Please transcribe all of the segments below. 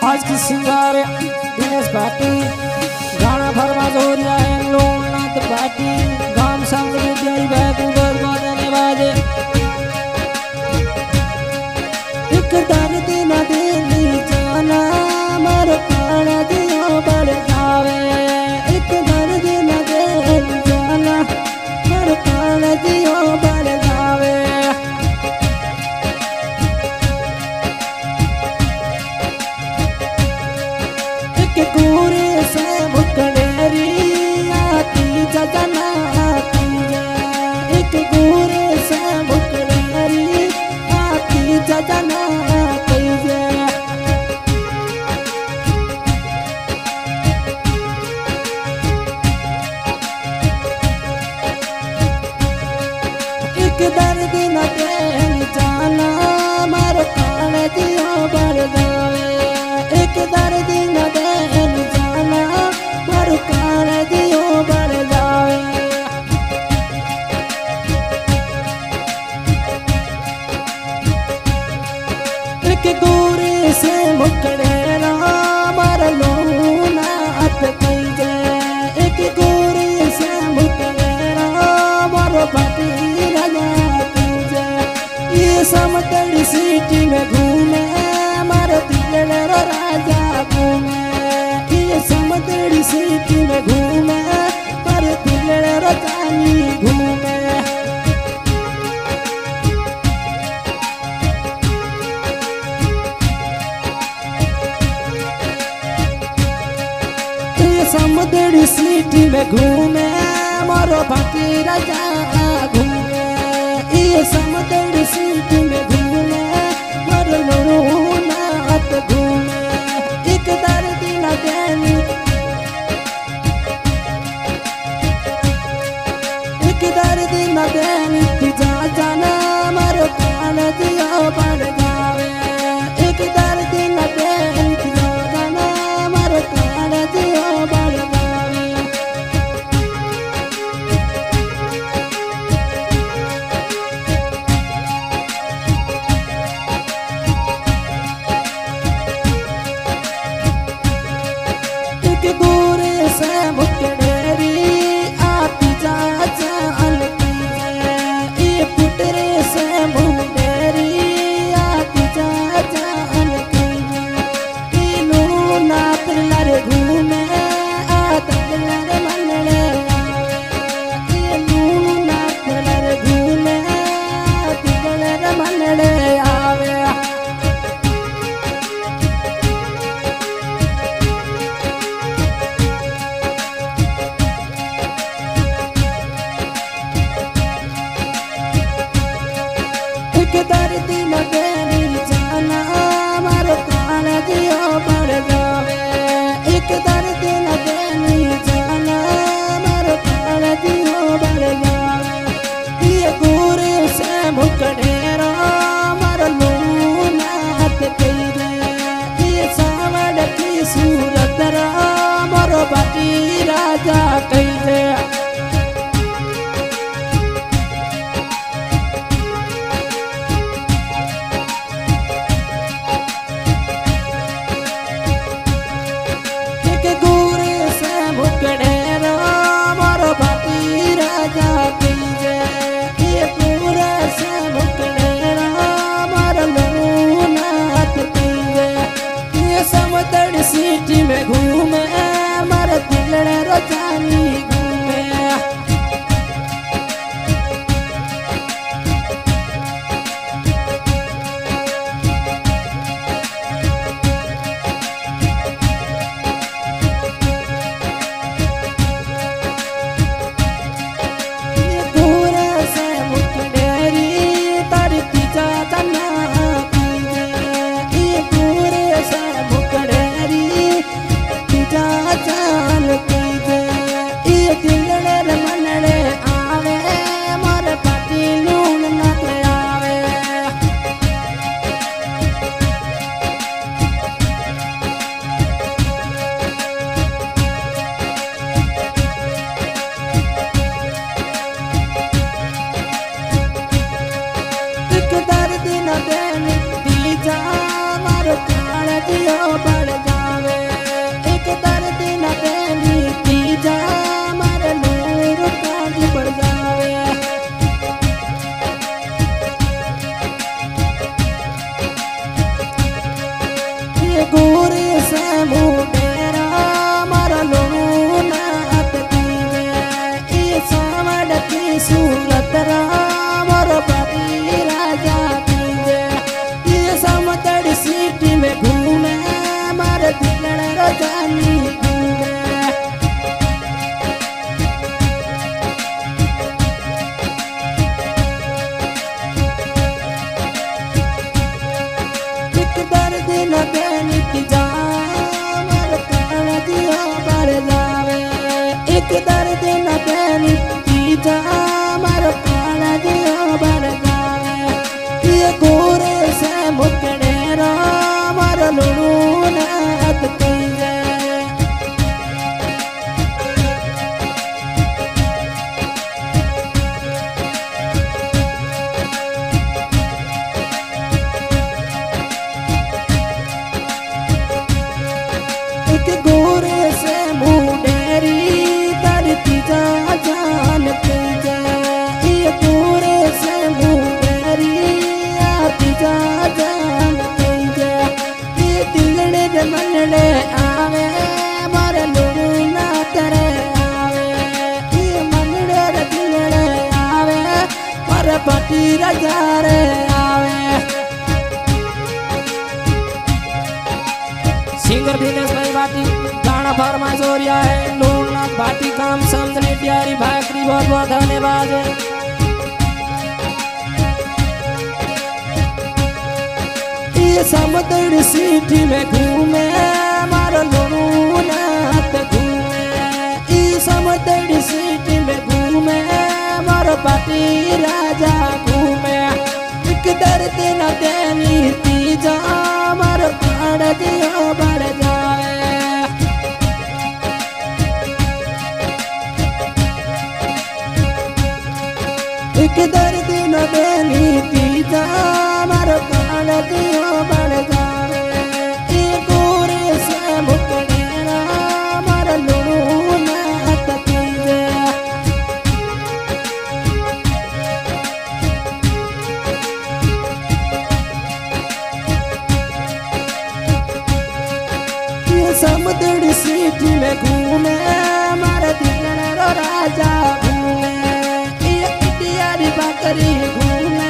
आज की सिंगार दिनेश भाटी गाना फरमा जोरिया लोनाथ भाटी गाम संग विद्याई बैतू बदने बाजे एक दर्द न देनी जाना मर प्राण दियो बढ़ जावे एक दर्द न देनी जाना मर प्राण दियो बढ़ जावे पूरे से मुकड़ेरी आती जजना एक पूरे से मुकड़ेरी आती जजना एक दर्द न देन जाना मर प्राण दियो बढ़ जावे एक दर्द न देन जाना मर प्राण दियो बढ़ जावे एक दूरी से मुकड़ेरा मर लोना अत कई एक दूरी से मुकड़ेरा मर भाटी ये समतड़ी सिटी में घूमे मर दिलड़ो राजा घूमे ये समतड़ी सिटी में घूमे मर दिलड़ो रानी घूमे ये समतड़ी सिटी में घूमे मर भाटी राजा घूमे ये समतड़ी सिटी में घूमे मर लोना अत घूमे एक दर्द न देनी एक दर्द न देनी जा जाना मर प्राण दियो बढ़ जावे एक दर्द न देनी जा जाना मर प्राण दियो बढ़ जावे दूरे से मुकड़ेरी आती जा जान ये पुटरे से मुंडेरी आती जा जान ये लोना तिलर घूमे आतलर मनले ये लोना तिलर घूमे आतलर मनले आवे दर्द न देनी जाना मर प्राण दियो बढ़ जावे एक दर्द न देनी जाना मर प्राण दियो बढ़ जावे ये गुरे से मुकड़ेरा मर लोना हत कई ये सावड़ की सूरत रा मर भाटी राजा कई समतड़ी सिटी में घूमे मर दिलड़े रोजानी घूमे पूरे से मुकड़ेरी तरती जा जाना जान ये दिलड़े मनड़े आवे मोर पाटी लून न आवे एक दर्द न देनी दी जा मार प्राण दियो बढ़ दर्द न देनी तीजा मारो काला दियो भर जावे ये गोरे से मुकड़े रा मारो लुणू नात तीजे एक गोरे से मुंडेरी तरती जा जान तीजे ये गोरे से मुंडेरी आती जा जान तीजे ये दिलड़े दे मनड़े आवे मारे लुणू ना तेरे आवे ये मनड़े रे दिलड़े आवे मारे पाटी रजारे आवे सिंगर दिनेश भाई भाटी गाना फरमाइश हो रहा है लोकनाथ भाटी काम समझने प्यारी भाकरी बहुत बहुत धन्यवाद। ये समुद्र सिटी में घूमे मारो लोकनाथ घूमे ये समुद्र सिटी में घूमे मारो भाटी राजा घूमे एक दर्द न देनी तीजा मारो काढ़ दियो बढ़ जाए एक दर्द न देनी तीजा मारो काढ़ दियो बढ़ जाए एक गोरे से मुकड़े ना मारो लुणू नात तीजे समुद्र सिटी में घूमे मारा दिलड़ा रो राजा घूमे ये इटियारी बाकरी घूमे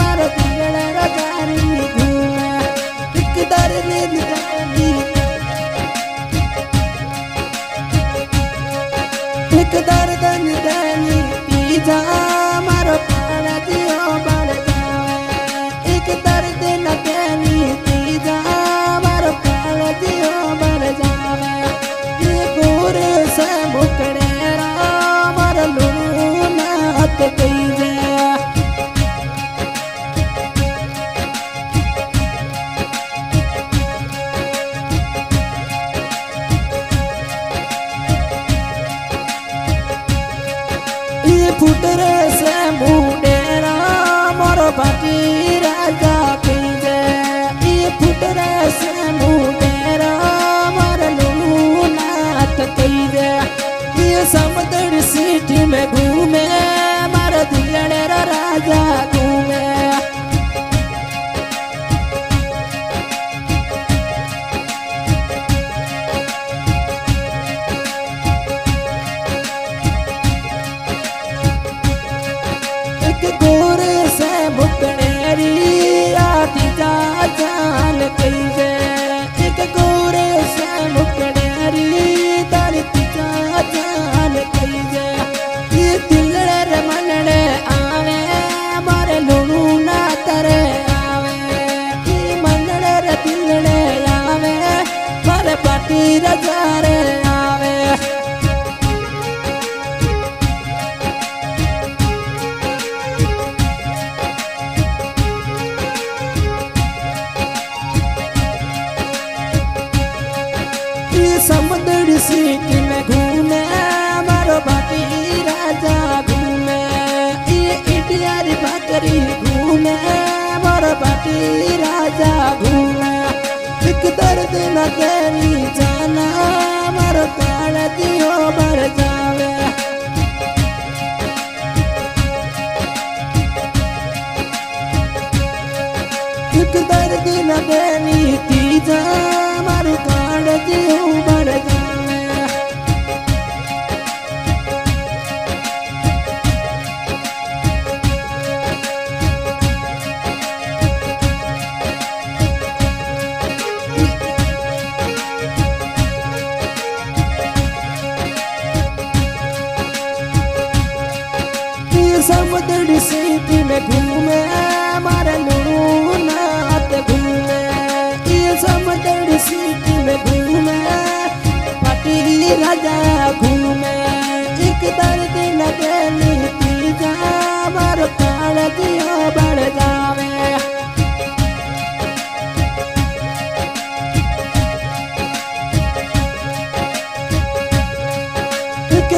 मारा दिलड़ा रो जारी घूमे एक दर्द देनी एक दर्द देनी तीजा मारो काला दियो बढ़ जावे एक दर्द न देनी तीजा मारो काला दियो बढ़ जावे ये गोरे से मुकड़े रा मारो लुणू नात तीजे ये फुटरे से मुंडेरा मारो भाटी राजा तीजे ये फुटरे से मुंडेरा मारो लुणू नात तीजे ये समुद्र सिटी में घूमे मारो दिलड़े रा राजा घूमे एक गोरे से मुकड़ेरी आती जा जान तीजे एक गोरे से मुकड़ेरी तरती जा जान तीजे ये दिलड़े रे मनड़े आवे मारे लुणू ना तेरे आवे ये मनड़े रे दिलड़े आवे मारे पाटी रजारे आवे समुद्र सिटी में घूमे मारो भाटी राजा घूमे ये इटियारी बाकरी घूमे मारो भाटी राजा घूमे एक दर्द न देनी जाना मारो काला दियो बढ़ जावे एक दर्द न देनी तीजा मारो काला दियो बढ़ जावे समुद्र सिटी में घूमे मारा लुणू नात घूमे ये समुद्र सिटी में घूमे पाटी राजा घूमे कालजियो बढ़ जावे। एक